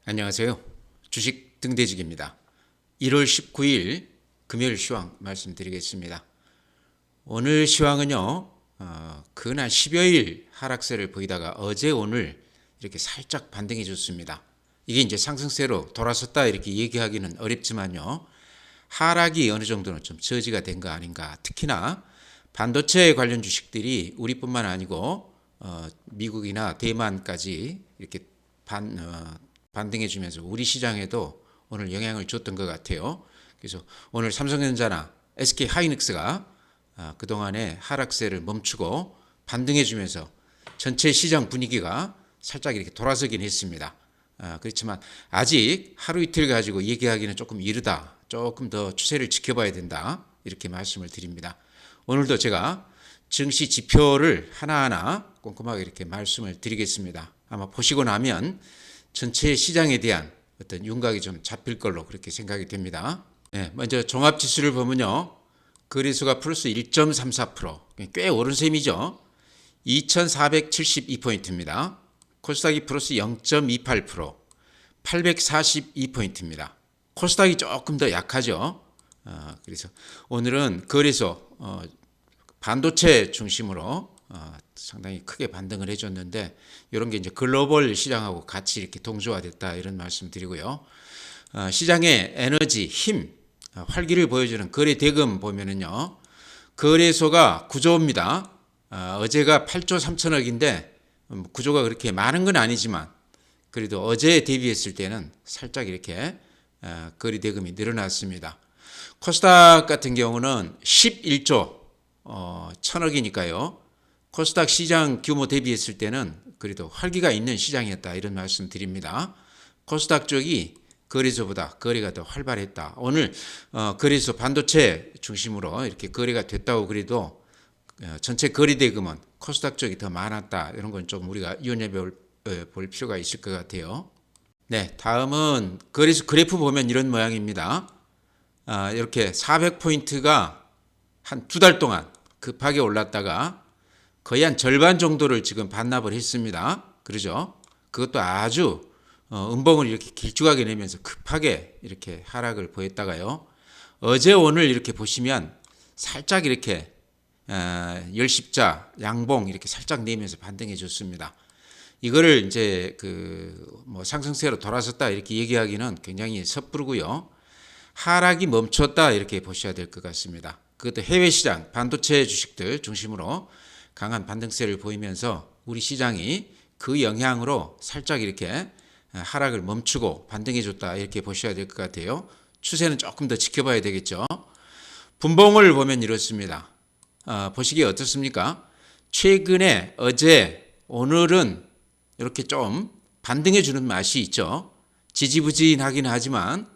안녕하세요. 주식 등대직입니다. 1월 19일 금요일 시황 말씀드리겠습니다. 오늘 시황은요, 그날 10여일 하락세를 보이다가 어제 오늘 이렇게 살짝 반등해 줬습니다. 이게 이제 상승세로 돌아섰다 이렇게 얘기하기는 어렵지만요, 하락이 어느 정도는 좀 저지가 된 거 아닌가. 특히나 반도체 관련 주식들이 우리뿐만 아니고 미국이나 대만까지 이렇게 반등해 주면서 우리 시장에도 오늘 영향을 줬던 것 같아요. 그래서 오늘 삼성전자나 SK 하이닉스가 그동안의 하락세를 멈추고 반등해 주면서 전체 시장 분위기가 살짝 이렇게 돌아서긴 했습니다. 그렇지만 아직 하루 이틀 가지고 얘기하기는 조금 이르다. 조금 더 추세를 지켜봐야 된다. 이렇게 말씀을 드립니다. 오늘도 제가 증시 지표를 하나하나 꼼꼼하게 이렇게 말씀을 드리겠습니다. 아마 보시고 나면 전체 시장에 대한 어떤 윤곽이 좀 잡힐 걸로 그렇게 생각이 됩니다. 네, 먼저 종합지수를 보면요. 거래소가 플러스 1.34%, 꽤 오른 셈이죠. 2472포인트입니다. 코스닥이 플러스 0.28%, 842포인트입니다. 코스닥이 조금 더 약하죠. 그래서 오늘은 거래소 반도체 중심으로 상당히 크게 반등을 해줬는데, 이런 게 이제 글로벌 시장하고 같이 이렇게 동조화됐다 이런 말씀 드리고요. 시장의 에너지, 힘, 활기를 보여주는 거래 대금 보면은요, 거래소가 9조입니다. 어제가 8조 3천억인데 구조가 그렇게 많은 건 아니지만 그래도 어제 대비했을 때는 살짝 이렇게 거래 대금이 늘어났습니다. 코스닥 같은 경우는 11조 천억이니까요. 코스닥 시장 규모 대비했을 때는 그래도 활기가 있는 시장이었다 이런 말씀 드립니다. 코스닥 쪽이 거래소보다 거래가 더 활발했다. 오늘 거래소 반도체 중심으로 이렇게 거래가 됐다고 그래도 전체 거래 대금은 코스닥 쪽이 더 많았다. 이런 건 좀 우리가 유념해 볼 필요가 있을 것 같아요. 네, 다음은 거래소 그래프 보면 이런 모양입니다. 이렇게 400포인트가 한 두 달 동안 급하게 올랐다가 거의 한 절반 정도를 지금 반납을 했습니다. 그러죠? 그것도 아주 음봉을 이렇게 길쭉하게 내면서 급하게 이렇게 하락을 보였다가요. 어제 오늘 이렇게 보시면 살짝 이렇게 열십자 양봉 이렇게 살짝 내면서 반등해 줬습니다. 이거를 이제 뭐 상승세로 돌아섰다 이렇게 얘기하기는 굉장히 섣부르고요. 하락이 멈췄다 이렇게 보셔야 될 것 같습니다. 그것도 해외 시장 반도체 주식들 중심으로 강한 반등세를 보이면서 우리 시장이 그 영향으로 살짝 이렇게 하락을 멈추고 반등해 줬다 이렇게 보셔야 될 것 같아요. 추세는 조금 더 지켜봐야 되겠죠. 분봉을 보면 이렇습니다. 보시기에 어떻습니까? 최근에 어제 오늘은 이렇게 좀 반등해 주는 맛이 있죠. 지지부진하긴 하지만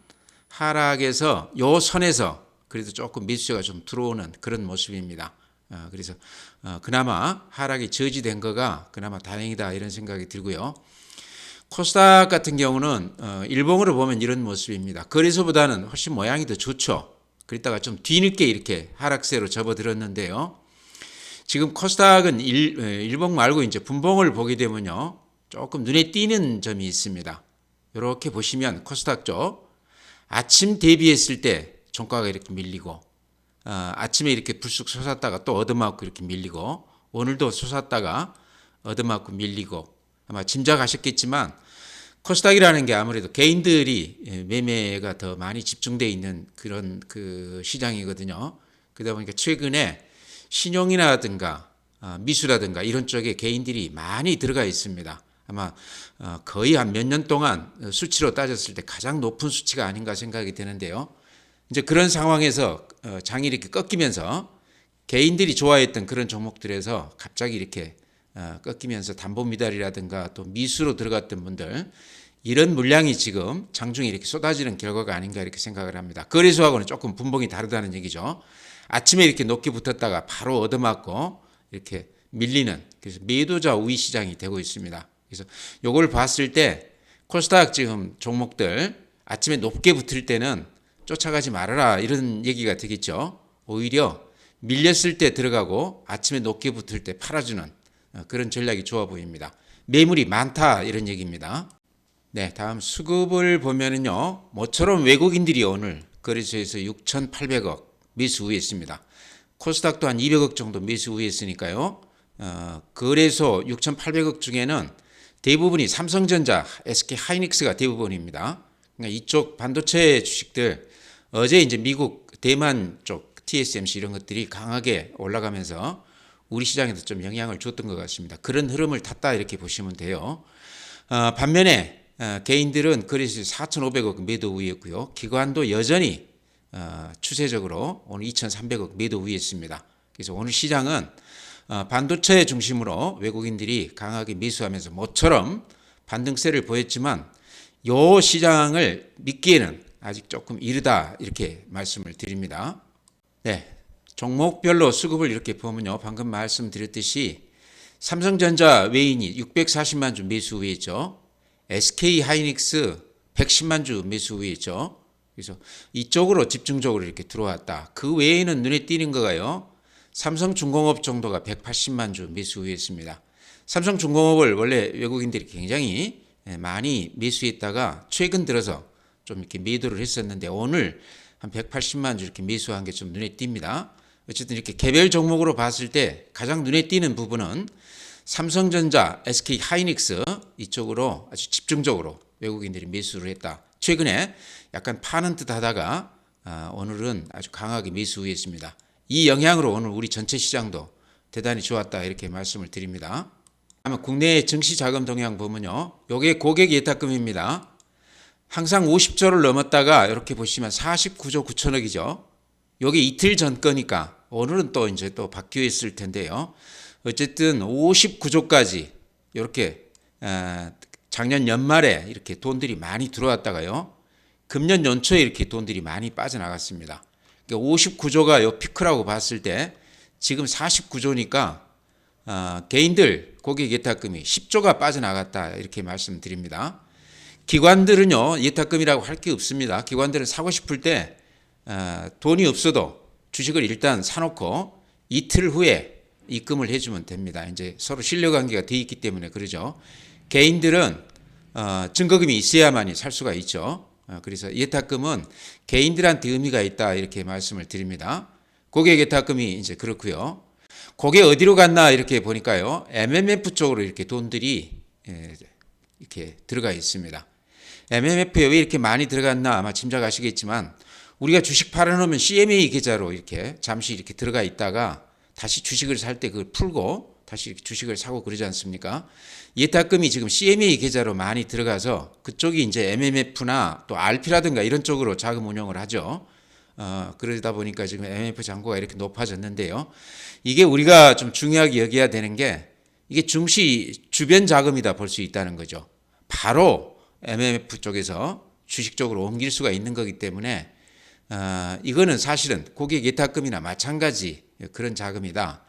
하락에서 요 선에서 그래도 조금 매수세가 좀 들어오는 그런 모습입니다. 그래서 그나마 하락이 저지된 거가 그나마 다행이다 이런 생각이 들고요. 코스닥 같은 경우는 일봉으로 보면 이런 모습입니다. 거래소보다는 훨씬 모양이 더 좋죠. 그랬다가 좀 뒤늦게 이렇게 하락세로 접어들었는데요. 지금 코스닥은 일봉 말고 이제 분봉을 보게 되면요, 조금 눈에 띄는 점이 있습니다. 이렇게 보시면 코스닥 쪽 아침 대비했을 때 종가가 이렇게 밀리고, 아침에 이렇게 불쑥 솟았다가 또 얻어맞고 이렇게 밀리고, 오늘도 솟았다가 얻어맞고 밀리고, 아마 짐작하셨겠지만 코스닥이라는 게 아무래도 개인들이 매매가 더 많이 집중되어 있는 그런 시장이거든요. 그러다 보니까 최근에 신용이라든가 미수라든가 이런 쪽에 개인들이 많이 들어가 있습니다. 아마 거의 한 몇 년 동안 수치로 따졌을 때 가장 높은 수치가 아닌가 생각이 되는데요. 이제 그런 상황에서 장이 이렇게 꺾이면서 개인들이 좋아했던 그런 종목들에서 갑자기 이렇게 꺾이면서 담보 미달이라든가 또 미수로 들어갔던 분들, 이런 물량이 지금 장중에 이렇게 쏟아지는 결과가 아닌가 이렇게 생각을 합니다. 거래소하고는 조금 분봉이 다르다는 얘기죠. 아침에 이렇게 높게 붙었다가 바로 얻어맞고 이렇게 밀리는, 그래서 매도자 우위 시장이 되고 있습니다. 그래서 요걸 봤을 때 코스닥 지금 종목들 아침에 높게 붙을 때는 쫓아가지 말아라 이런 얘기가 되겠죠. 오히려 밀렸을 때 들어가고 아침에 높게 붙을 때 팔아주는 그런 전략이 좋아 보입니다. 매물이 많다 이런 얘기입니다. 네, 다음 수급을 보면은요, 모처럼 외국인들이 오늘 거래소에서 6,800억 매수 우회했습니다. 코스닥도 한 200억 정도 매수 우회했으니까요. 거래소 6,800억 중에는 대부분이 삼성전자, SK 하이닉스가 대부분입니다. 그러니까 이쪽 반도체 주식들 어제 이제 미국, 대만 쪽 TSMC 이런 것들이 강하게 올라가면서 우리 시장에도 좀 영향을 줬던 것 같습니다. 그런 흐름을 탔다 이렇게 보시면 돼요. 반면에 개인들은 거래소 4,500억 매도 우위였고요. 기관도 여전히 추세적으로 오늘 2,300억 매도 우위했습니다. 그래서 오늘 시장은 반도체 중심으로 외국인들이 강하게 매수하면서 모처럼 반등세를 보였지만 이 시장을 믿기에는 아직 조금 이르다 이렇게 말씀을 드립니다. 네, 종목별로 수급을 이렇게 보면요. 방금 말씀드렸듯이 삼성전자 외인이 640만 주 매수 우위했죠. SK 하이닉스 110만 주 매수 우위했죠. 그래서 이쪽으로 집중적으로 이렇게 들어왔다. 그 외에는 눈에 띄는 거가요. 삼성중공업 정도가 180만 주 매수 우위했습니다. 삼성중공업을 원래 외국인들이 굉장히 많이 매수했다가 최근 들어서 좀 이렇게 매도를 했었는데 오늘 한 180만 주 이렇게 매수한 게 좀 눈에 띕니다. 어쨌든 이렇게 개별 종목으로 봤을 때 가장 눈에 띄는 부분은 삼성전자, SK 하이닉스 이쪽으로 아주 집중적으로 외국인들이 매수를 했다. 최근에 약간 파는 듯 하다가 오늘은 아주 강하게 매수 했습니다. 이 영향으로 오늘 우리 전체 시장도 대단히 좋았다 이렇게 말씀을 드립니다. 아마 국내 증시 자금 동향 보면요. 요게 고객 예탁금입니다. 항상 50조를 넘었다가 이렇게 보시면 49조 9천억이죠. 요게 이틀 전 거니까 오늘은 또 이제 또 바뀌어 있을 텐데요. 어쨌든 59조까지 이렇게 작년 연말에 이렇게 돈들이 많이 들어왔다가요. 금년 연초에 이렇게 돈들이 많이 빠져나갔습니다. 그러니까 59조가 요 피크라고 봤을 때 지금 49조니까 개인들 고객 예탁금이 10조가 빠져나갔다 이렇게 말씀드립니다. 기관들은요 예탁금이라고 할 게 없습니다. 기관들은 사고 싶을 때 돈이 없어도 주식을 일단 사놓고 이틀 후에 입금을 해주면 됩니다. 이제 서로 신뢰관계가 돼 있기 때문에 그러죠. 개인들은 증거금이 있어야만이 살 수가 있죠. 그래서 예탁금은 개인들한테 의미가 있다 이렇게 말씀을 드립니다. 고객 예탁금이 이제 그렇고요. 그게 어디로 갔나 이렇게 보니까요. MMF 쪽으로 이렇게 돈들이 이렇게 들어가 있습니다. MMF에 왜 이렇게 많이 들어갔나 아마 짐작하시겠지만 우리가 주식 팔아놓으면 CMA 계좌로 이렇게 잠시 이렇게 들어가 있다가 다시 주식을 살 때 그걸 풀고 다시 주식을 사고 그러지 않습니까? 예탁금이 지금 CMA 계좌로 많이 들어가서 그쪽이 이제 MMF나 또 RP라든가 이런 쪽으로 자금 운용을 하죠. 그러다 보니까 지금 MMF 잔고가 이렇게 높아졌는데요. 이게 우리가 좀 중요하게 여겨야 되는 게 이게 증시 주변 자금이다 볼 수 있다는 거죠. 바로 MMF 쪽에서 주식 쪽으로 옮길 수가 있는 거기 때문에 이거는 사실은 고객 예탁금이나 마찬가지 그런 자금이다.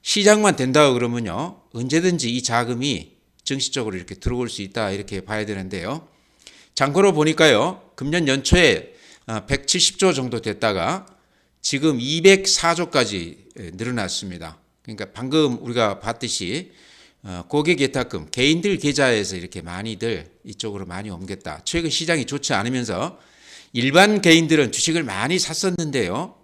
시장만 된다고 그러면요. 언제든지 이 자금이 증시 쪽으로 이렇게 들어올 수 있다 이렇게 봐야 되는데요. 참고로 보니까요. 금년 연초에 170조 정도 됐다가 지금 204조까지 늘어났습니다. 그러니까 방금 우리가 봤듯이 고객 예탁금 개인들 계좌에서 이렇게 많이들 이쪽으로 많이 옮겼다. 최근 시장이 좋지 않으면서 일반 개인들은 주식을 많이 샀었는데요.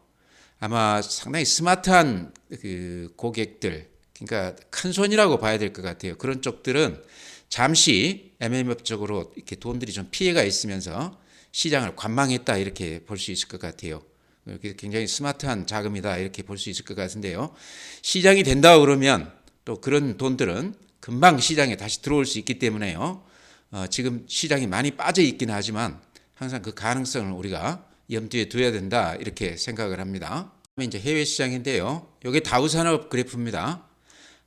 아마 상당히 스마트한 그 고객들, 그러니까 큰 손이라고 봐야 될 것 같아요. 그런 쪽들은 잠시 MMF 쪽으로 이렇게 돈들이 좀 피해가 있으면서 시장을 관망했다 이렇게 볼 수 있을 것 같아요. 굉장히 스마트한 자금이다 이렇게 볼 수 있을 것 같은데요. 시장이 된다 그러면 또 그런 돈들은 금방 시장에 다시 들어올 수 있기 때문에요. 지금 시장이 많이 빠져 있긴 하지만 항상 그 가능성을 우리가 염두에 둬야 된다 이렇게 생각을 합니다. 이제 해외 시장인데요. 이게 다우산업 그래프입니다.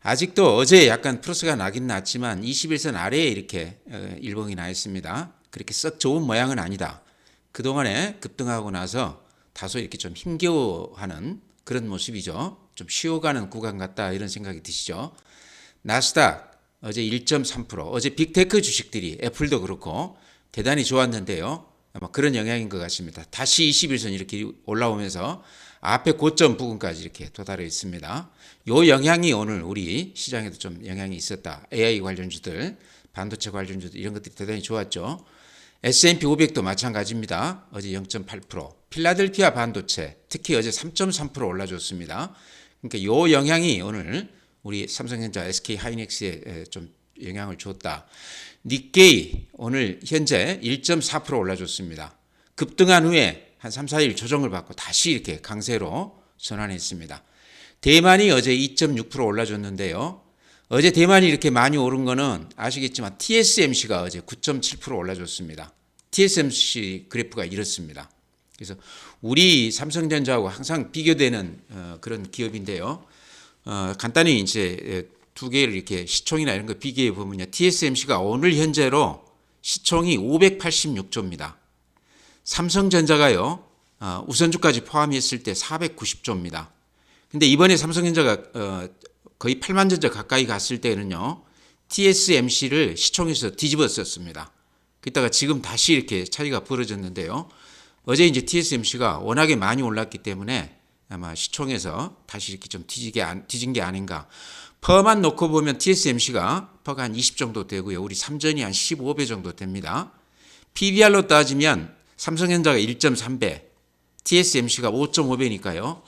아직도 어제 약간 플러스가 나긴 났지만 21선 아래에 이렇게 일봉이 나 있습니다. 그렇게 썩 좋은 모양은 아니다. 그동안에 급등하고 나서 다소 이렇게 좀 힘겨워하는 그런 모습이죠. 좀 쉬어가는 구간 같다 이런 생각이 드시죠. 나스닥 어제 1.3%, 어제 빅테크 주식들이 애플도 그렇고 대단히 좋았는데요. 아마 그런 영향인 것 같습니다. 다시 21선 이렇게 올라오면서 앞에 고점 부근까지 이렇게 도달해 있습니다. 이 영향이 오늘 우리 시장에도 좀 영향이 있었다. AI 관련주들 반도체 관련주도 이런 것들이 대단히 좋았죠. S&P 500도 마찬가지입니다. 어제 0.8%. 필라델피아 반도체 특히 어제 3.3% 올라줬습니다. 그러니까 요 영향이 오늘 우리 삼성전자, SK 하이닉스에 좀 영향을 줬다. 니케이 오늘 현재 1.4% 올라줬습니다. 급등한 후에 한 3, 4일 조정을 받고 다시 이렇게 강세로 전환했습니다. 대만이 어제 2.6% 올라줬는데요. 어제 대만이 이렇게 많이 오른 거는 아시겠지만 TSMC가 어제 9.7% 올라줬습니다. TSMC 그래프가 이렇습니다. 그래서 우리 삼성전자하고 항상 비교되는 그런 기업인데요. 간단히 이제 두 개를 이렇게 시총이나 이런 거 비교해 보면요. TSMC가 오늘 현재로 시총이 586조입니다. 삼성전자가요. 우선주까지 포함했을 때 490조입니다. 근데 이번에 삼성전자가 거의 8만 전자 가까이 갔을 때는요. TSMC를 시총에서 뒤집었었습니다. 그러다가 지금 다시 이렇게 차이가 벌어졌는데요. 어제 이제 TSMC가 워낙에 많이 올랐기 때문에 아마 시총에서 다시 이렇게 좀 뒤진 게 아닌가. 퍼만 놓고 보면 TSMC가 퍼가 한 20 정도 되고요. 우리 삼전이 한 15배 정도 됩니다. PBR로 따지면 삼성전자가 1.3배, TSMC가 5.5배니까요.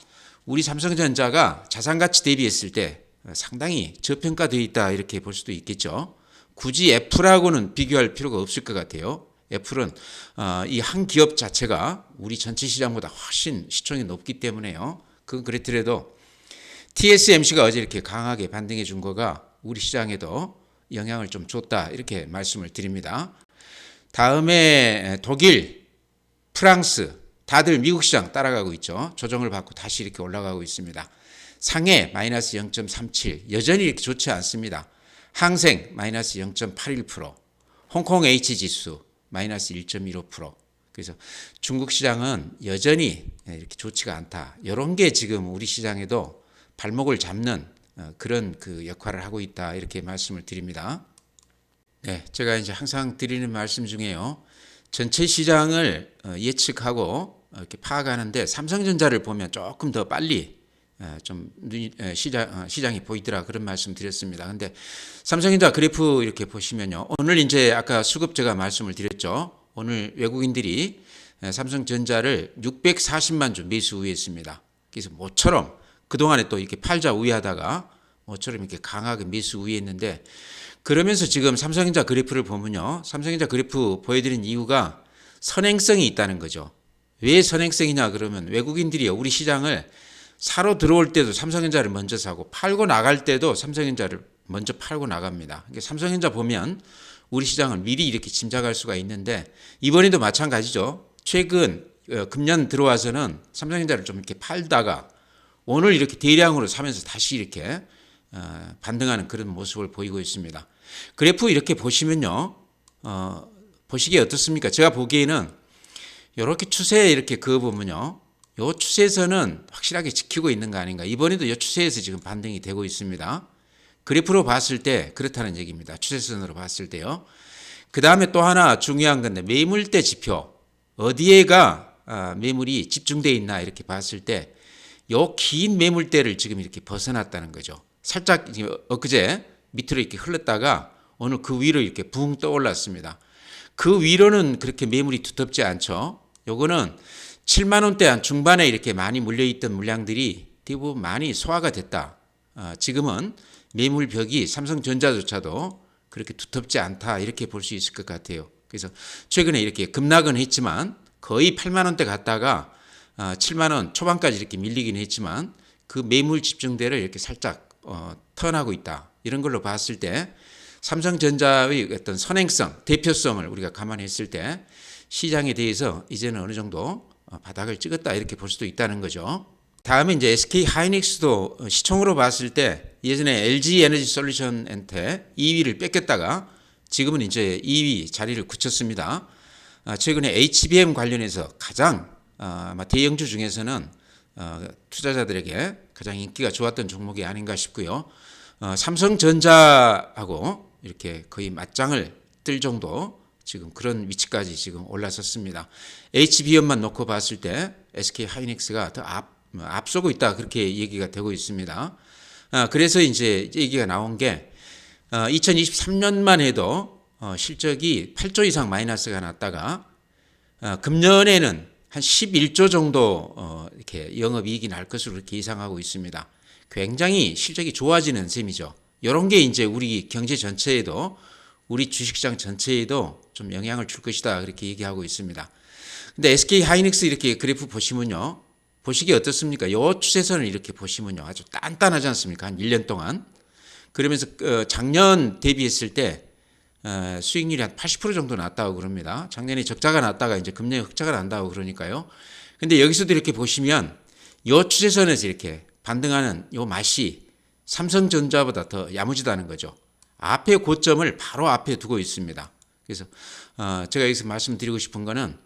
우리 삼성전자가 자산가치 대비했을 때 상당히 저평가되어 있다 이렇게 볼 수도 있겠죠. 굳이 애플하고는 비교할 필요가 없을 것 같아요. 애플은 이 한 기업 자체가 우리 전체 시장보다 훨씬 시총이 높기 때문에요. 그건 그렇더라도 TSMC가 어제 이렇게 강하게 반등해 준 거가 우리 시장에도 영향을 좀 줬다 이렇게 말씀을 드립니다. 다음에 독일, 프랑스 다들 미국 시장 따라가고 있죠. 조정을 받고 다시 이렇게 올라가고 있습니다. 상해 마이너스 0.37 여전히 이렇게 좋지 않습니다. 항생 마이너스 0.81%, 홍콩 H지수 마이너스 1.15%. 그래서 중국 시장은 여전히 이렇게 좋지가 않다. 이런 게 지금 우리 시장에도 발목을 잡는 그런 그 역할을 하고 있다 이렇게 말씀을 드립니다. 네, 제가 이제 항상 드리는 말씀 중에요. 전체 시장을 예측하고 이렇게 파악하는데 삼성전자를 보면 조금 더 빨리 좀 시장이 보이더라 그런 말씀 드렸습니다. 근데 삼성전자 그래프 이렇게 보시면요. 오늘 이제 아까 수급 제가 말씀을 드렸죠. 오늘 외국인들이 삼성전자를 640만 주 매수 우회했습니다. 그래서 모처럼 그동안에 또 이렇게 팔자 우회하다가 모처럼 이렇게 강하게 매수 우회했는데 그러면서 지금 삼성전자 그래프를 보면요. 삼성전자 그래프 보여드린 이유가 선행성이 있다는 거죠. 왜 선행성이냐 그러면 외국인들이 우리 시장을 사러 들어올 때도 삼성전자를 먼저 사고 팔고 나갈 때도 삼성전자를 먼저 팔고 나갑니다. 그러니까 삼성전자 보면 우리 시장을 미리 이렇게 짐작할 수가 있는데 이번에도 마찬가지죠. 최근 금년 들어와서는 삼성전자를 좀 이렇게 팔다가 오늘 이렇게 대량으로 사면서 다시 이렇게 반등하는 그런 모습을 보이고 있습니다. 그래프 이렇게 보시면요. 보시기에 어떻습니까? 제가 보기에는 이렇게 추세에 이렇게 그어보면요. 이 추세에서는 확실하게 지키고 있는 거 아닌가. 이번에도 이 추세에서 지금 반등이 되고 있습니다. 그래프로 봤을 때 그렇다는 얘기입니다. 추세선으로 봤을 때요. 그 다음에 또 하나 중요한 건데 매물대 지표. 어디에가 매물이 집중되어 있나 이렇게 봤을 때 요 긴 매물대를 지금 이렇게 벗어났다는 거죠. 살짝 엊그제 밑으로 이렇게 흘렀다가 오늘 그 위로 이렇게 붕 떠올랐습니다. 그 위로는 그렇게 매물이 두텁지 않죠. 요거는 7만 원대 한 중반에 이렇게 많이 물려있던 물량들이 대부분 많이 소화가 됐다. 지금은 매물벽이 삼성전자조차도 그렇게 두텁지 않다 이렇게 볼 수 있을 것 같아요. 그래서 최근에 이렇게 급락은 했지만 거의 8만 원대 갔다가 7만 원 초반까지 이렇게 밀리긴 했지만 그 매물 집중대를 이렇게 살짝 턴하고 있다. 이런 걸로 봤을 때 삼성전자의 어떤 선행성, 대표성을 우리가 감안했을 때 시장에 대해서 이제는 어느 정도 바닥을 찍었다 이렇게 볼 수도 있다는 거죠. 다음에 이제 SK 하이닉스도 시총으로 봤을 때 예전에 LG 에너지 솔루션한테 2위를 뺏겼다가 지금은 이제 2위 자리를 굳혔습니다. 최근에 HBM 관련해서 가장 아마 대형주 중에서는 투자자들에게 가장 인기가 좋았던 종목이 아닌가 싶고요. 삼성전자하고 이렇게 거의 맞짱을 뜰 정도 지금 그런 위치까지 지금 올라섰습니다. HBM만 놓고 봤을 때 SK 하이닉스가 더 앞서고 있다 그렇게 얘기가 되고 있습니다. 그래서 이제 얘기가 나온 게 2023년만 해도 실적이 8조 이상 마이너스가 났다가 금년에는 한 11조 정도 이렇게 영업이익이 날 것으로 이렇게 예상하고 있습니다. 굉장히 실적이 좋아지는 셈이죠. 이런 게 이제 우리 경제 전체에도 우리 주식시장 전체에도 좀 영향을 줄 것이다 그렇게 얘기하고 있습니다. 근데 SK 하이닉스 이렇게 그래프 보시면요. 보시기 어떻습니까? 요 추세선을 이렇게 보시면요. 아주 단단하지 않습니까? 한 1년 동안. 그러면서 작년 대비했을 때 수익률이 한 80% 정도 났다고 그럽니다. 작년에 적자가 났다가 이제 금년에 흑자가 난다고 그러니까요. 근데 여기서도 이렇게 보시면 요 추세선에서 이렇게 반등하는 요 맛이 삼성전자보다 더 야무지다는 거죠. 앞에 고점을 바로 앞에 두고 있습니다. 그래서 제가 여기서 말씀드리고 싶은 거는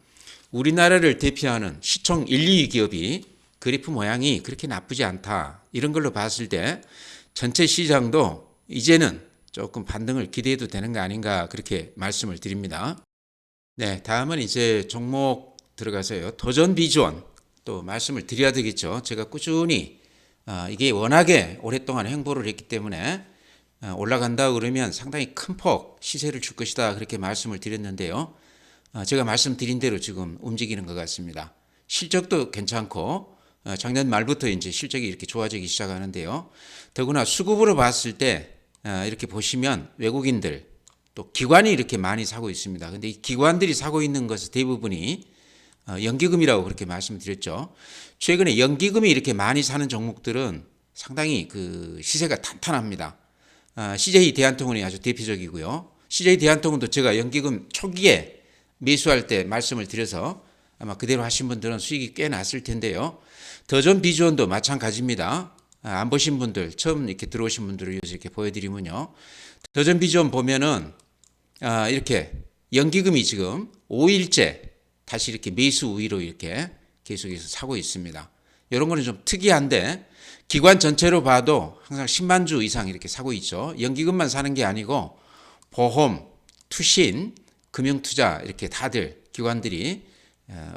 우리나라를 대표하는 시총 1, 2위 기업이 그래프 모양이 그렇게 나쁘지 않다. 이런 걸로 봤을 때 전체 시장도 이제는 조금 반등을 기대해도 되는 거 아닌가 그렇게 말씀을 드립니다. 네, 다음은 이제 종목 들어가서요. 도전 비주원 또 말씀을 드려야 되겠죠. 제가 꾸준히 이게 워낙에 오랫동안 행보를 했기 때문에 올라간다고 그러면 상당히 큰 폭 시세를 줄 것이다 그렇게 말씀을 드렸는데요. 제가 말씀드린 대로 지금 움직이는 것 같습니다. 실적도 괜찮고 작년 말부터 이제 실적이 이렇게 좋아지기 시작하는데요. 더구나 수급으로 봤을 때 이렇게 보시면 외국인들 또 기관이 이렇게 많이 사고 있습니다. 근데 이 기관들이 사고 있는 것은 대부분이 연기금이라고 그렇게 말씀드렸죠. 최근에 연기금이 이렇게 많이 사는 종목들은 상당히 그 시세가 탄탄합니다. CJ 대한통운이 아주 대표적이고요. CJ 대한통운도 제가 연기금 초기에 매수할 때 말씀을 드려서 아마 그대로 하신 분들은 수익이 꽤 났을 텐데요. 더전 비주원도 마찬가지입니다. 안 보신 분들, 처음 이렇게 들어오신 분들을 위해서 이렇게 보여드리면요. 더전 비주원 보면은 이렇게 연기금이 지금 5일째 다시 이렇게 매수 우위로 이렇게 계속해서 사고 있습니다. 이런 거는 좀 특이한데 기관 전체로 봐도 항상 10만 주 이상 이렇게 사고 있죠. 연기금만 사는 게 아니고 보험, 투신, 금융투자 이렇게 다들 기관들이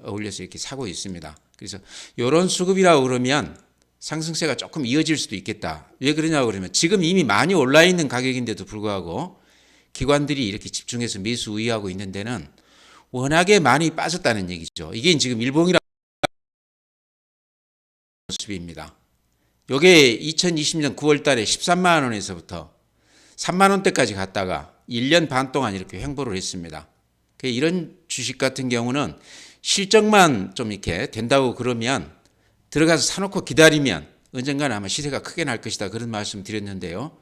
어울려서 이렇게 사고 있습니다. 그래서 이런 수급이라고 그러면 상승세가 조금 이어질 수도 있겠다. 왜 그러냐고 그러면 지금 이미 많이 올라 있는 가격인데도 불구하고 기관들이 이렇게 집중해서 매수 우위하고 있는 데는 워낙에 많이 빠졌다는 얘기죠. 이게 지금 일봉이라는 모습입니다. 요게 2020년 9월 달에 13만 원에서부터 3만 원대까지 갔다가 1년 반 동안 이렇게 횡보를 했습니다. 이런 주식 같은 경우는 실적만 좀 이렇게 된다고 그러면 들어가서 사놓고 기다리면 언젠가는 아마 시세가 크게 날 것이다 그런 말씀 드렸는데요.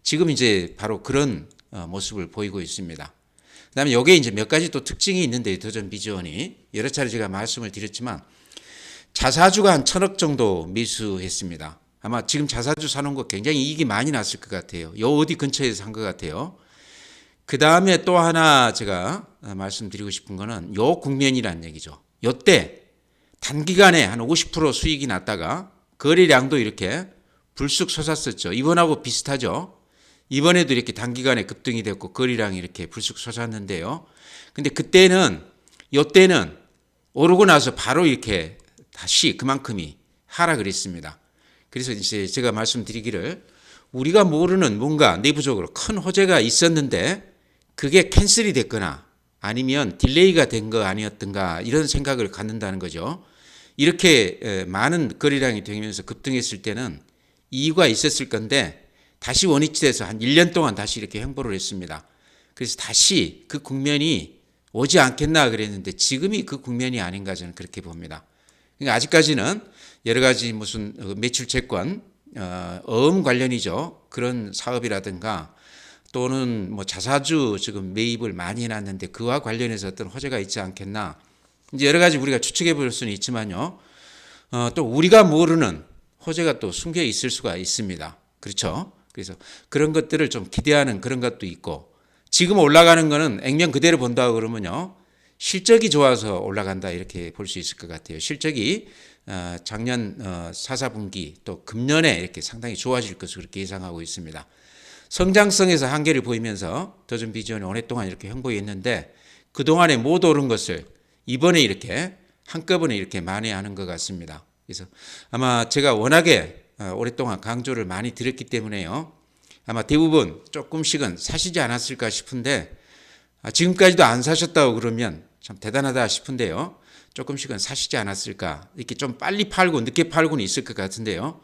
지금 이제 바로 그런 모습을 보이고 있습니다. 그다음에 요게 이제 몇 가지 또 특징이 있는데 더전 비주원이 여러 차례 제가 말씀을 드렸지만 자사주가 한 1,000억 정도 매수했습니다. 아마 지금 자사주 사놓은 거 굉장히 이익이 많이 났을 것 같아요. 요 어디 근처에서 산 것 같아요. 그 다음에 또 하나 제가 말씀드리고 싶은 거는 요 국면이라는 얘기죠. 요때 단기간에 한 50% 수익이 났다가 거래량도 이렇게 불쑥 솟았었죠. 이번하고 비슷하죠. 이번에도 이렇게 단기간에 급등이 됐고 거래량이 이렇게 불쑥 솟았는데요. 근데 그때는 요때는 오르고 나서 바로 이렇게 다시 그만큼이 하락을 했습니다. 그래서 이제 제가 말씀드리기를 우리가 모르는 뭔가 내부적으로 큰 호재가 있었는데 그게 캔슬이 됐거나 아니면 딜레이가 된 거 아니었던가 이런 생각을 갖는다는 거죠. 이렇게 많은 거래량이 되면서 급등했을 때는 이유가 있었을 건데 다시 원위치돼서 한 1년 동안 다시 이렇게 횡보를 했습니다. 그래서 다시 그 국면이 오지 않겠나 그랬는데 지금이 그 국면이 아닌가 저는 그렇게 봅니다. 그러니까 아직까지는 여러 가지 무슨 매출 채권, 어음 관련이죠. 그런 사업이라든가 또는 뭐 자사주 지금 매입을 많이 해놨는데 그와 관련해서 어떤 호재가 있지 않겠나. 이제 여러 가지 우리가 추측해 볼 수는 있지만요. 또 우리가 모르는 호재가 또 숨겨 있을 수가 있습니다. 그렇죠? 그래서 그런 것들을 좀 기대하는 그런 것도 있고 지금 올라가는 거는 액면 그대로 본다고 그러면요. 실적이 좋아서 올라간다 이렇게 볼 수 있을 것 같아요. 실적이 작년 4, 4분기 또 금년에 이렇게 상당히 좋아질 것으로 그렇게 예상하고 있습니다. 성장성에서 한계를 보이면서 더전 비전이 오랫동안 이렇게 홍보했는데 그동안에 못 오른 것을 이번에 이렇게 한꺼번에 이렇게 만회하는 것 같습니다. 그래서 아마 제가 워낙에 오랫동안 강조를 많이 드렸기 때문에요. 아마 대부분 조금씩은 사시지 않았을까 싶은데 지금까지도 안 사셨다고 그러면 참 대단하다 싶은데요. 조금씩은 사시지 않았을까. 이렇게 좀 빨리 팔고 늦게 팔고는 있을 것 같은데요.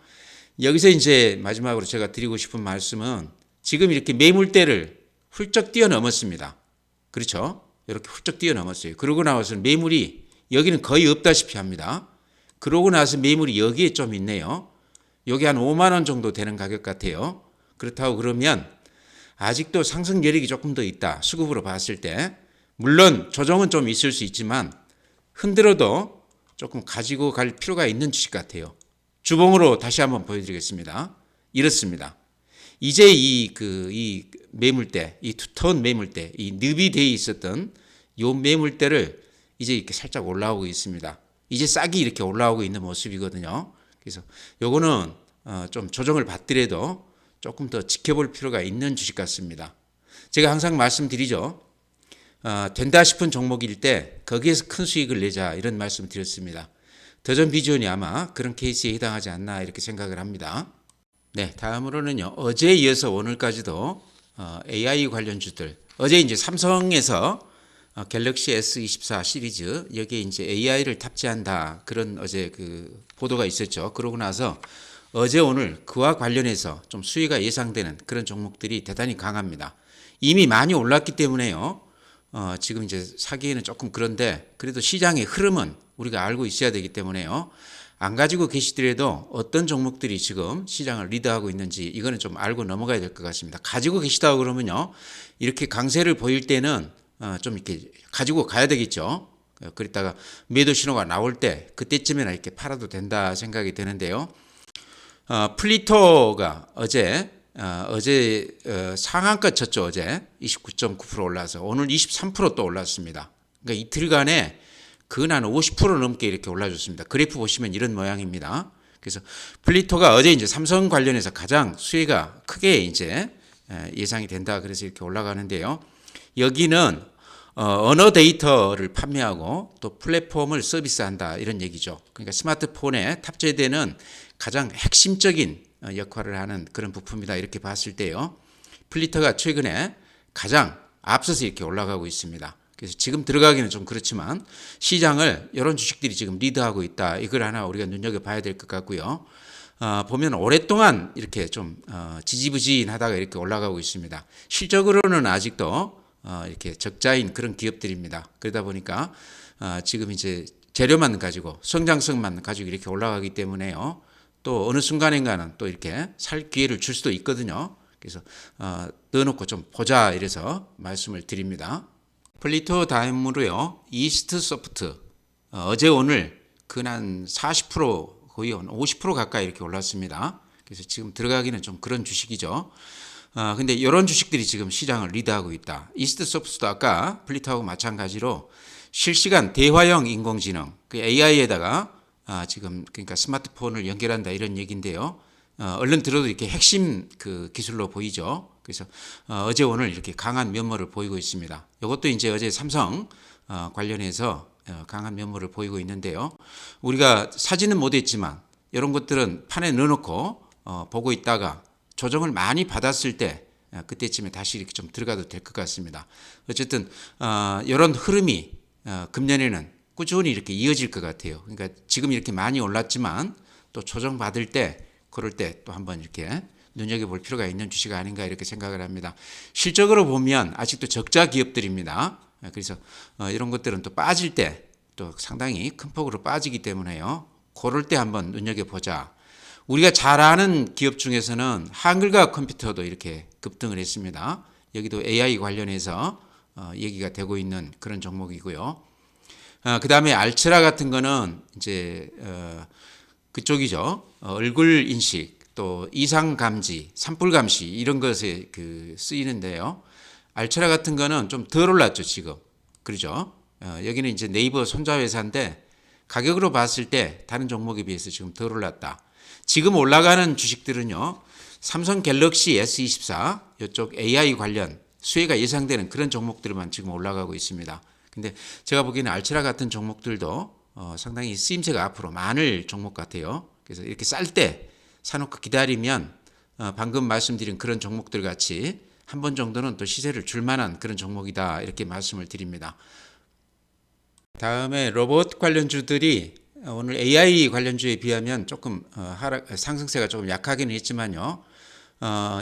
여기서 이제 마지막으로 제가 드리고 싶은 말씀은 지금 이렇게 매물대를 훌쩍 뛰어넘었습니다. 그렇죠? 이렇게 훌쩍 뛰어넘었어요. 그러고 나서는 매물이 여기는 거의 없다시피 합니다. 그러고 나서 매물이 여기에 좀 있네요. 여기 한 5만 원 정도 되는 가격 같아요. 그렇다고 그러면 아직도 상승 여력이 조금 더 있다. 수급으로 봤을 때. 물론 조정은 좀 있을 수 있지만 흔들어도 조금 가지고 갈 필요가 있는 주식 같아요. 주봉으로 다시 한번 보여드리겠습니다. 이렇습니다. 이제 이 매물대, 이 두터운 매물대, 이 늪이 돼 있었던 요 매물대를 이제 이렇게 살짝 올라오고 있습니다. 이제 싹이 이렇게 올라오고 있는 모습이거든요. 그래서 요거는 좀 조정을 받더라도 조금 더 지켜볼 필요가 있는 주식 같습니다. 제가 항상 말씀드리죠. 된다 싶은 종목일 때 거기에서 큰 수익을 내자 이런 말씀 드렸습니다. 더전 비전이 아마 그런 케이스에 해당하지 않나 이렇게 생각을 합니다. 네, 다음으로는요. 어제에 이어서 오늘까지도 AI 관련주들. 어제 이제 삼성에서 갤럭시 S24 시리즈 여기에 이제 AI를 탑재한다 그런 어제 그 보도가 있었죠. 그러고 나서 어제 오늘 그와 관련해서 좀 수위가 예상되는 그런 종목들이 대단히 강합니다. 이미 많이 올랐기 때문에요. 지금 이제 사기에는 조금 그런데 그래도 시장의 흐름은 우리가 알고 있어야 되기 때문에요. 안 가지고 계시더라도 어떤 종목들이 지금 시장을 리드하고 있는지 이거는 좀 알고 넘어가야 될 것 같습니다. 가지고 계시다고 그러면요. 이렇게 강세를 보일 때는 좀 이렇게 가지고 가야 되겠죠. 그랬다가 매도 신호가 나올 때 그때쯤에나 이렇게 팔아도 된다 생각이 되는데요. 플리토가 어제 상한가 쳤죠. 어제 29.9% 올라서 오늘 23%또 올랐습니다. 그러니까 이틀간에 근 한 50% 넘게 이렇게 올라줬습니다. 그래프 보시면 이런 모양입니다. 그래서 플리토가 어제 이제 삼성 관련해서 가장 수혜가 크게 이제 예상이 된다. 그래서 이렇게 올라가는데요. 여기는 언어 데이터를 판매하고 또 플랫폼을 서비스한다 이런 얘기죠. 그러니까 스마트폰에 탑재되는 가장 핵심적인 역할을 하는 그런 부품이다 이렇게 봤을 때요. 플리터가 최근에 가장 앞서서 이렇게 올라가고 있습니다. 그래서 지금 들어가기는 좀 그렇지만 시장을 이런 주식들이 지금 리드하고 있다. 이걸 하나 우리가 눈여겨봐야 될 것 같고요. 보면 오랫동안 이렇게 좀 지지부진하다가 이렇게 올라가고 있습니다. 실적으로는 아직도 이렇게 적자인 그런 기업들입니다. 그러다 보니까 지금 이제 재료만 가지고 성장성만 가지고 이렇게 올라가기 때문에요. 또 어느 순간인가는 또 이렇게 살 기회를 줄 수도 있거든요. 그래서 넣어놓고 좀 보자 이래서 말씀을 드립니다. 플리토 다음으로요. 이스트 소프트 어제 오늘 근한 40% 거의 50% 가까이 이렇게 올랐습니다. 그래서 지금 들어가기는 좀 그런 주식이죠. 근데 이런 주식들이 지금 시장을 리드하고 있다. 이스트 소프트도 아까 플리토하고 마찬가지로 실시간 대화형 인공지능 그 AI에다가 지금 그러니까 스마트폰을 연결한다 이런 얘기인데요. 얼른 들어도 이렇게 핵심 그 기술로 보이죠. 그래서 어제 오늘 이렇게 강한 면모를 보이고 있습니다. 이것도 이제 어제 삼성 관련해서 강한 면모를 보이고 있는데요. 우리가 사진은 못했지만 이런 것들은 판에 넣어놓고 보고 있다가 조정을 많이 받았을 때 그때쯤에 다시 이렇게 좀 들어가도 될 것 같습니다. 어쨌든 이런 흐름이 금년에는 꾸준히 이렇게 이어질 것 같아요. 그러니까 지금 이렇게 많이 올랐지만 또 조정 받을 때 그럴 때 또 한번 이렇게 눈여겨볼 필요가 있는 주식 아닌가 이렇게 생각을 합니다. 실적으로 보면 아직도 적자 기업들입니다. 그래서 이런 것들은 또 빠질 때 또 상당히 큰 폭으로 빠지기 때문에요. 그럴 때 한번 눈여겨보자. 우리가 잘 아는 기업 중에서는 한글과 컴퓨터도 이렇게 급등을 했습니다. 여기도 AI 관련해서 얘기가 되고 있는 그런 종목이고요. 그 다음에 알츠라 같은 거는 이제 그쪽이죠. 얼굴 인식 또 이상 감지, 산불 감시 이런 것에 그 쓰이는데요. 알츠라 같은 거는 좀 덜 올랐죠 지금. 그렇죠? 여기는 이제 네이버 손자 회사인데 가격으로 봤을 때 다른 종목에 비해서 지금 덜 올랐다. 지금 올라가는 주식들은요. 삼성 갤럭시 S24 이쪽 AI 관련 수혜가 예상되는 그런 종목들만 지금 올라가고 있습니다. 근데 제가 보기에는 알츠라 같은 종목들도 상당히 쓰임새가 앞으로 많을 종목 같아요. 그래서 이렇게 쌀 때 사놓고 기다리면 방금 말씀드린 그런 종목들 같이 한 번 정도는 또 시세를 줄 만한 그런 종목이다 이렇게 말씀을 드립니다. 다음에 로봇 관련주들이 오늘 AI 관련주에 비하면 조금 상승세가 조금 약하긴 했지만요.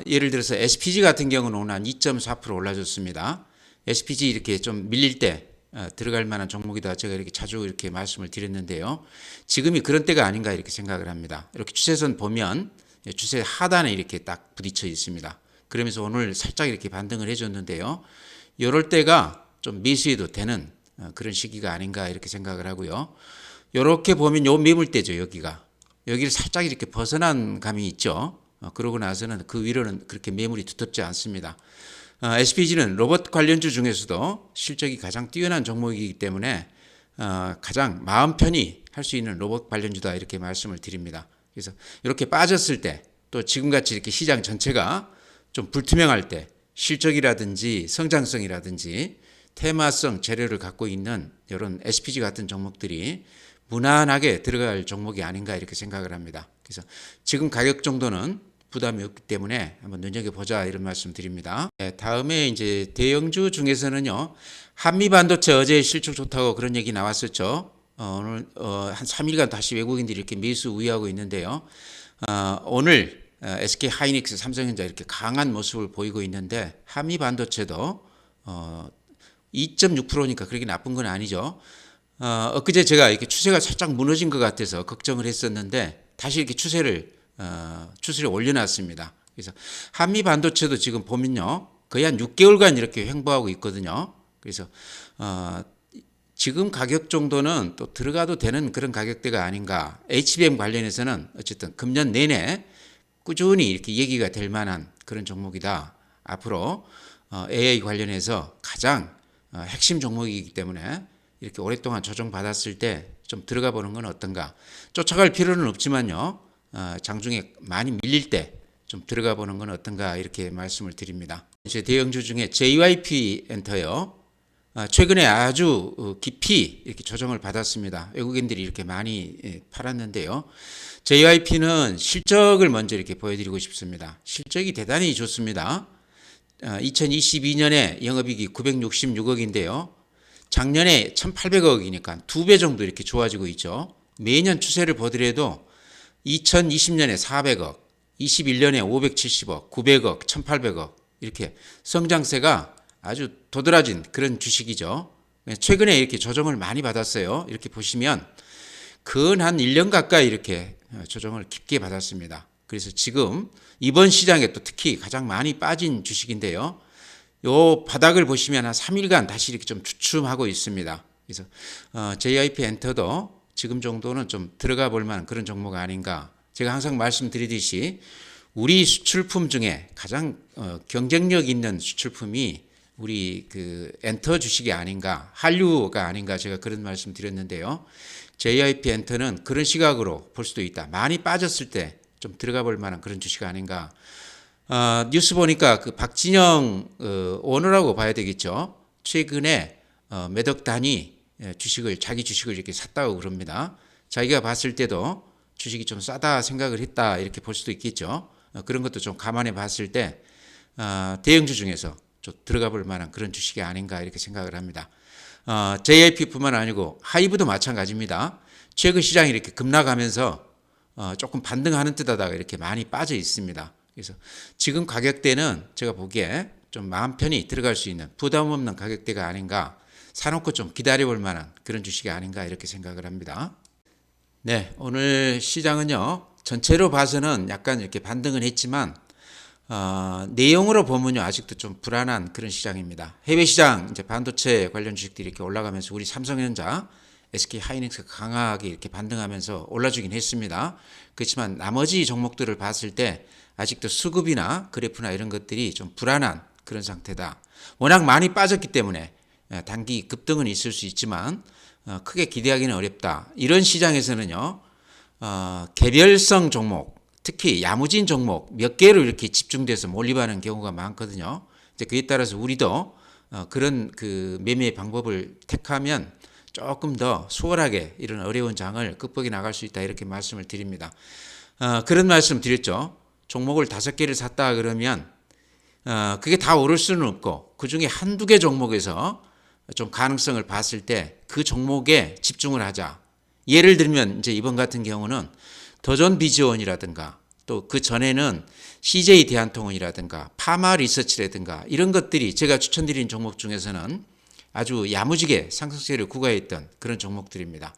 예를 들어서 SPG 같은 경우는 오늘 한 2.4% 올라줬습니다. SPG 이렇게 좀 밀릴 때 들어갈 만한 종목이다. 제가 이렇게 자주 이렇게 말씀을 드렸는데요. 지금이 그런 때가 아닌가 이렇게 생각을 합니다. 이렇게 추세선 보면 추세 하단에 이렇게 딱 부딪혀 있습니다. 그러면서 오늘 살짝 이렇게 반등을 해줬는데요. 이럴 때가 좀 매수해도 되는 그런 시기가 아닌가 이렇게 생각을 하고요. 이렇게 보면 요 매물대죠. 여기를 살짝 이렇게 벗어난 감이 있죠. 그러고 나서는 그 위로는 그렇게 매물이 두텁지 않습니다. SPG는 로봇 관련주 중에서도 실적이 가장 뛰어난 종목이기 때문에 가장 마음 편히 할 수 있는 로봇 관련주다 이렇게 말씀을 드립니다. 그래서 이렇게 빠졌을 때 또 지금같이 이렇게 시장 전체가 좀 불투명할 때 실적이라든지 성장성이라든지 테마성 재료를 갖고 있는 이런 SPG 같은 종목들이 무난하게 들어갈 종목이 아닌가 이렇게 생각을 합니다. 그래서 지금 가격 정도는 부담이 없기 때문에 한번 눈여겨보자 이런 말씀 드립니다. 다음에 이제 대형주 중에서는요. 한미반도체 어제 실적 좋다고 그런 얘기 나왔었죠. 오늘 한 3일간 다시 외국인들이 이렇게 매수 우위하고 있는데요. 오늘 SK 하이닉스, 삼성전자 이렇게 강한 모습을 보이고 있는데 한미반도체도 2.6%니까 그렇게 나쁜 건 아니죠. 엊그제 제가 이렇게 추세가 살짝 무너진 것 같아서 걱정을 했었는데 다시 이렇게 추세를 올려놨습니다. 그래서 한미 반도체도 지금 보면요, 거의 한 6개월간 이렇게 횡보하고 있거든요. 그래서 지금 가격 정도는 또 들어가도 되는 그런 가격대가 아닌가. HBM 관련해서는 어쨌든 금년 내내 꾸준히 이렇게 얘기가 될 만한 그런 종목이다. 앞으로 AI 관련해서 가장 핵심 종목이기 때문에 이렇게 오랫동안 조정받았을 때 좀 들어가 보는 건 어떤가. 쫓아갈 필요는 없지만요. 장중에 많이 밀릴 때 좀 들어가 보는 건 어떤가 이렇게 말씀을 드립니다. 이제 대형주 중에 JYP 엔터요. 최근에 아주 깊이 이렇게 조정을 받았습니다. 외국인들이 이렇게 많이 팔았는데요. JYP는 실적을 먼저 이렇게 보여드리고 싶습니다. 실적이 대단히 좋습니다. 2022년에 영업이익이 966억인데요. 작년에 1,800억이니까 2배 정도 이렇게 좋아지고 있죠. 매년 추세를 보더라도 2020년에 400억, 21년에 570억, 900억, 1,800억 이렇게 성장세가 아주 도드라진 그런 주식이죠. 최근에 이렇게 조정을 많이 받았어요. 이렇게 보시면 근 한 1년 가까이 이렇게 조정을 깊게 받았습니다. 그래서 지금 이번 시장에 또 특히 가장 많이 빠진 주식인데요. 요 바닥을 보시면 한 3일간 다시 이렇게 좀 주춤하고 있습니다. 그래서 JYP 엔터도 지금 정도는 좀 들어가 볼 만한 그런 종목 아닌가. 제가 항상 말씀드리듯이 우리 수출품 중에 가장 경쟁력 있는 수출품이 우리 그 엔터 주식이 아닌가, 한류가 아닌가 제가 그런 말씀 드렸는데요. JYP 엔터는 그런 시각으로 볼 수도 있다. 많이 빠졌을 때 좀 들어가 볼 만한 그런 주식 아닌가. 뉴스 보니까 그 박진영 오너라고 봐야 되겠죠. 최근에 몇 억 단위 자기 주식을 이렇게 샀다고 그럽니다. 자기가 봤을 때도 주식이 좀 싸다 생각을 했다 이렇게 볼 수도 있겠죠. 그런 것도 좀 감안해 봤을 때 대형주 중에서 좀 들어가 볼 만한 그런 주식이 아닌가 이렇게 생각을 합니다. JYP뿐만 아니고 하이브도 마찬가지입니다. 최근 시장이 이렇게 급락하면서 조금 반등하는 듯하다가 이렇게 많이 빠져 있습니다. 그래서 지금 가격대는 제가 보기에 좀 마음 편히 들어갈 수 있는 부담 없는 가격대가 아닌가, 사놓고 좀 기다려볼 만한 그런 주식이 아닌가 이렇게 생각을 합니다. 네, 오늘 시장은요 전체로 봐서는 약간 이렇게 반등은 했지만 내용으로 보면요 아직도 좀 불안한 그런 시장입니다. 해외 시장 이제 반도체 관련 주식들이 이렇게 올라가면서 우리 삼성전자, SK 하이닉스가 강하게 이렇게 반등하면서 올라주긴 했습니다. 그렇지만 나머지 종목들을 봤을 때 아직도 수급이나 그래프나 이런 것들이 좀 불안한 그런 상태다. 워낙 많이 빠졌기 때문에 단기 급등은 있을 수 있지만 크게 기대하기는 어렵다. 이런 시장에서는요 개별성 종목, 특히 야무진 종목 몇 개로 이렇게 집중돼서 몰입하는 경우가 많거든요. 이제 그에 따라서 우리도 그런 그 매매 방법을 택하면 조금 더 수월하게 이런 어려운 장을 극복해 나갈 수 있다 이렇게 말씀을 드립니다. 그런 말씀 드렸죠. 종목을 5개를 샀다 그러면 그게 다 오를 수는 없고 그중에 한두 개 종목에서 좀 가능성을 봤을 때 그 종목에 집중을 하자. 예를 들면 이제 이번 같은 경우는 더존 비즈원이라든가 또 그 전에는 CJ 대한통운이라든가 파마 리서치라든가 이런 것들이 제가 추천드린 종목 중에서는 아주 야무지게 상승세를 구가했던 그런 종목들입니다.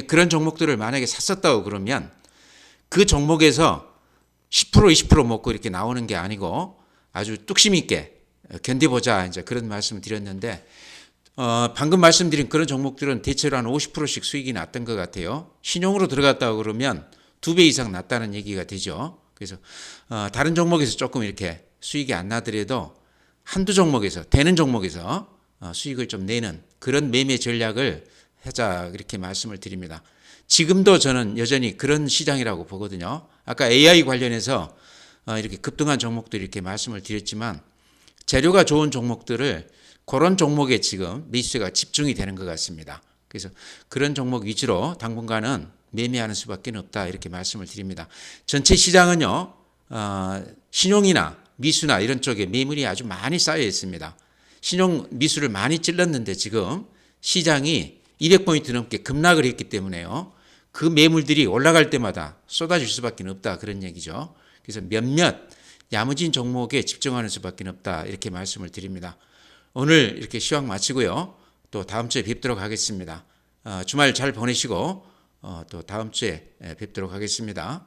그런 종목들을 만약에 샀었다고 그러면 그 종목에서 10% 20% 먹고 이렇게 나오는 게 아니고 아주 뚝심 있게 견뎌보자 이제 그런 말씀을 드렸는데 방금 말씀드린 그런 종목들은 대체로 한 50%씩 수익이 났던 것 같아요. 신용으로 들어갔다고 그러면 2배 이상 났다는 얘기가 되죠. 그래서 다른 종목에서 조금 이렇게 수익이 안 나더라도 한두 종목에서 되는 종목에서 수익을 좀 내는 그런 매매 전략을 하자 이렇게 말씀을 드립니다. 지금도 저는 여전히 그런 시장이라고 보거든요. 아까 AI 관련해서 이렇게 급등한 종목들 이렇게 말씀을 드렸지만 재료가 좋은 종목들을 그런 종목에 지금 매수세가 집중이 되는 것 같습니다. 그래서 그런 종목 위주로 당분간은 매매하는 수밖에 없다 이렇게 말씀을 드립니다. 전체 시장은요 신용이나 미수나 이런 쪽에 매물이 아주 많이 쌓여 있습니다. 신용 미수를 많이 찔렀는데 지금 시장이 200포인트 넘게 급락을 했기 때문에요. 그 매물들이 올라갈 때마다 쏟아질 수밖에 없다 그런 얘기죠. 그래서 몇몇 야무진 종목에 집중하는 수밖에 없다 이렇게 말씀을 드립니다. 오늘 이렇게 시황 마치고요. 또 다음 주에 뵙도록 하겠습니다. 주말 잘 보내시고 또 다음 주에 뵙도록 하겠습니다.